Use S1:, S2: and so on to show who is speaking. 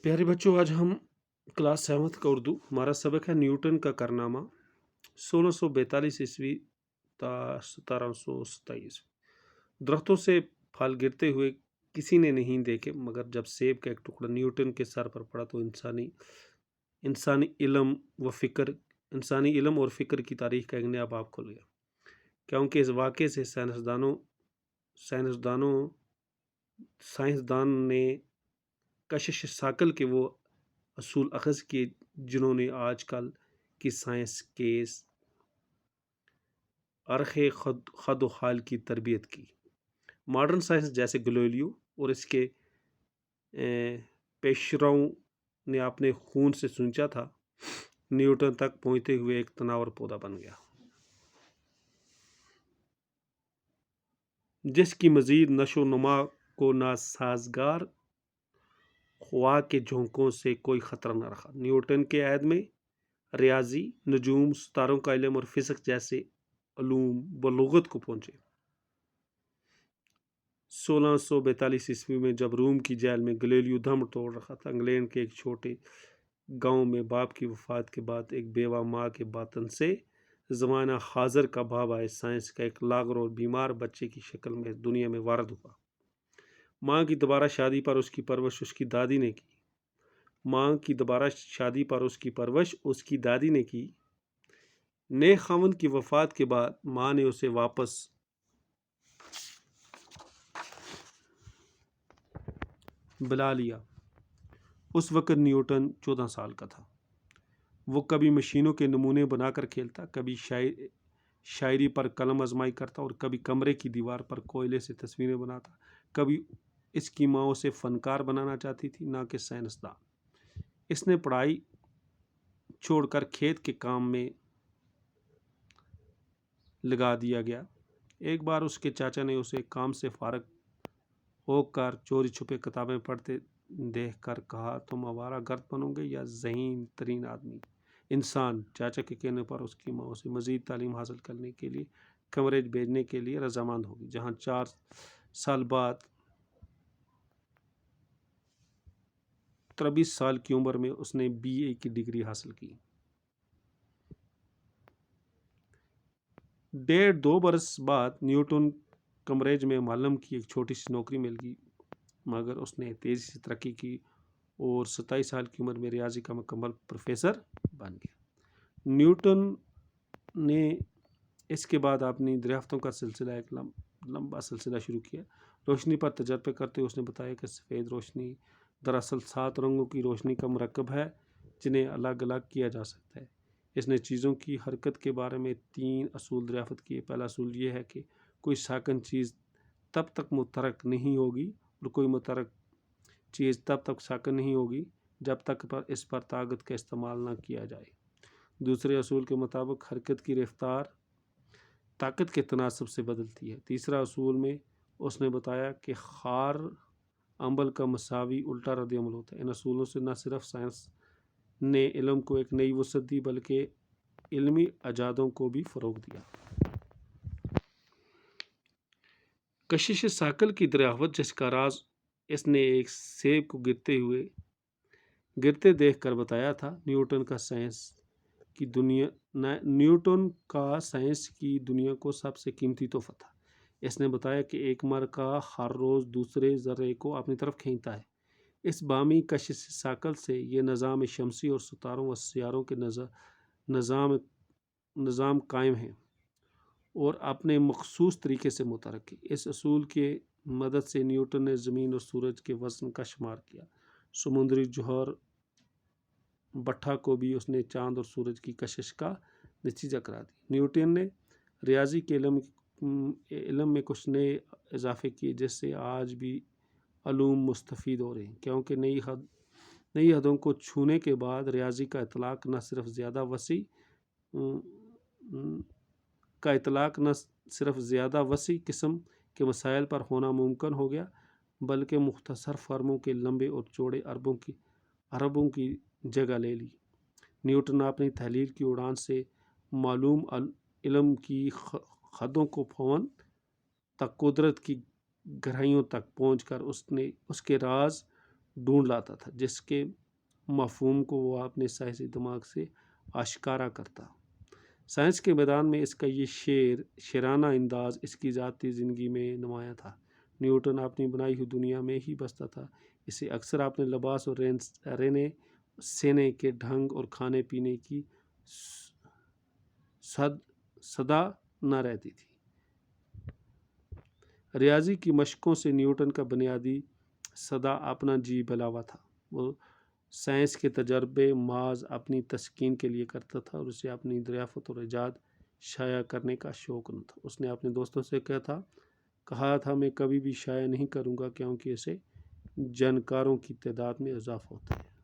S1: प्यारे बच्चों, आज हम क्लास 7th का उर्दू हमारा सबक है न्यूटन का कारनामा 1642 ईस्वी 1727। दरख्तों से फल गिरते हुए किसी ने नहीं देखे, मगर जब सेब का एक टुकड़ा न्यूटन के सर पर पड़ा तो इंसानी इल्म व फिक्र इंसानी इल्म और फिक्र की तारीख का एक नया बाब खुल गया। क्योंकि इस वाक़े से साइंसदानों साइंसदान ने कशिश साकल के वो असूल अखज़ किए जिन्होंने आजकल की साइंस के अरखे खद व खाल की तरबियत की। मॉडर्न साइंस जैसे गैलीलियो और इसके पेशरों ने अपने खून से सूंचा था, न्यूटन तक पहुँचते हुए एक तनावर पौधा बन गया, जिसकी मज़ीद नशो नुमा को नासाजगार ख्वा के झोंकों से कोई ख़तरा न रखा। न्यूटन के अहद में रियाजी, नजूम, सितारों का इल्म और फिज़िक्स जैसे उलूम व लुग़त को पहुँचे। 1642 ईस्वी में जब रोम की जेल में गैलीलियो दम तोड़ रखा था, इंग्लैंड के एक छोटे गांव में बाप की वफ़ात के बाद एक बेवा माँ के बातन से ज़माना हाज़र का बाबा साइंस का एक लागर और बीमार बच्चे की शक्ल में दुनिया में वारद हुआ। माँ की दोबारा शादी पर उसकी परवरिश उसकी दादी ने की। नए खामन की वफ़ात के बाद माँ ने उसे वापस बुला लिया। उस वक़्त न्यूटन 14 साल का था। वो कभी मशीनों के नमूने बनाकर खेलता, कभी शायरी पर कलम आजमाई करता और कभी कमरे की दीवार पर कोयले से तस्वीरें बनाता। कभी इसकी माँ उसे फ़नकार बनाना चाहती थी, ना कि साइंसदान। इसने पढ़ाई छोड़कर खेत के काम में लगा दिया गया। एक बार उसके चाचा ने उसे काम से फारग होकर चोरी छुपे किताबें पढ़ते देखकर कहा, तुम आवारा गर्द बनोगे या ज़हीन तरीन आदमी इंसान। चाचा के कहने पर उसकी माँ उसे मज़ीद तालीम हासिल करने के लिए कैम्ब्रिज भेजने के लिए रजामंद होगी, जहाँ 4 साल बाद 23 साल की उम्र में उसने BA की डिग्री हासिल की। 1.5-2 बरस बाद न्यूटन कैम्ब्रिज में मालम की एक छोटी सी नौकरी मिल गई, मगर उसने तेज़ी से तरक्की की और 27 साल की उम्र में रियाजी का मुकम्मल प्रोफेसर बन गया। न्यूटन ने इसके बाद अपनी दरियाफ्तों का सिलसिला एक लंबा सिलसिला शुरू किया। रोशनी पर तजर्बे करते उसने बताया कि सफ़ेद रोशनी दरअसल 7 रंगों की रोशनी का मरकब है, जिन्हें अलग अलग किया जा सकता है। इसने चीज़ों की हरकत के बारे में 3 असूल दरियाफ्त किए। पहला असूल ये है कि कोई साकन चीज़ तब तक मुतहरक नहीं होगी और कोई मुतहरक चीज़ तब तक साकन नहीं होगी जब तक इस पर ताकत का इस्तेमाल न किया जाए। दूसरे असूल के मुताबिक हरकत की रफ्तार ताकत के तनासब से बदलती है। तीसरा असूल में उसने बताया कि खार अमल का मसावी उल्टा रद्द अमल होता है। इन असूलों से न सिर्फ साइंस ने इल्म को एक नई वसअत दी, बल्कि इल्मी अजादों को भी फ़रोग़ दिया। कशिश साकल की दरियाफ्त, जिसका राज इसने एक सेब को गिरते देख कर बताया था। न्यूटन का साइंस की दुनिया को सबसे कीमती तोहफ़ा था। इसने बताया कि एक मरका हर रोज़ दूसरे ज़र्रे को अपनी तरफ खींचता है। इस बामी कशिश साकल से ये निज़ाम शमसी और सितारों व सियारों के निज़ाम कायम है और अपने मखसूस तरीके से मुतहरक है। इस असूल के मदद से न्यूटन ने ज़मीन और सूरज के वज़न का शुमार किया। समुद्री जौहर भट्ठा को भी उसने चाँद और सूरज की कशिश का नतीजा करार दिया। न्यूटन ने रियाजी के इल्म में कुछ नए इजाफे किए, जिससे आज भी अलूम मुस्तफ़ीद हो रहे हैं, क्योंकि नई हदों को छूने के बाद रियाजी का इतलाक़ न सिर्फ ज़्यादा वसी किस्म के मसाइल पर होना मुमकिन हो गया, बल्कि मुख्तसर फर्मों के लंबे और चौड़े अरबों की जगह ले ली। न्यूटन ने अपनी तहलील की उड़ान से मालूम इल्म की हदों को फौवन तक कुदरत की गहराइयों तक पहुँच कर उसके राज ڈھونڈ لاتا تھا جس کے مفہوم کو وہ اپنے سائنسی دماغ سے آشکارا کرتا۔ سائنس کے میدان میں اس کا یہ شیرانہ انداز اس کی ذاتی زندگی میں نمایاں تھا۔ نیوٹن اپنی بنائی ہوئی دنیا میں ہی بستا تھا، اسے اکثر اپنے لباس اور رہنے سہنے کے ڈھنگ اور کھانے پینے کی صدا نہ رہتی تھی۔ ریاضی کی مشقوں سے نیوٹن کا بنیادی صدا اپنا جی بھلاوا تھا۔ وہ سائنس کے تجربے محض اپنی تسکین کے لیے کرتا تھا اور اسے اپنی دریافت اور ایجاد شائع کرنے کا شوق نہ تھا۔ اس نے اپنے دوستوں سے کہا تھا میں کبھی بھی شائع نہیں کروں گا کیونکہ اسے جانکاروں کی تعداد میں اضافہ ہوتا ہے۔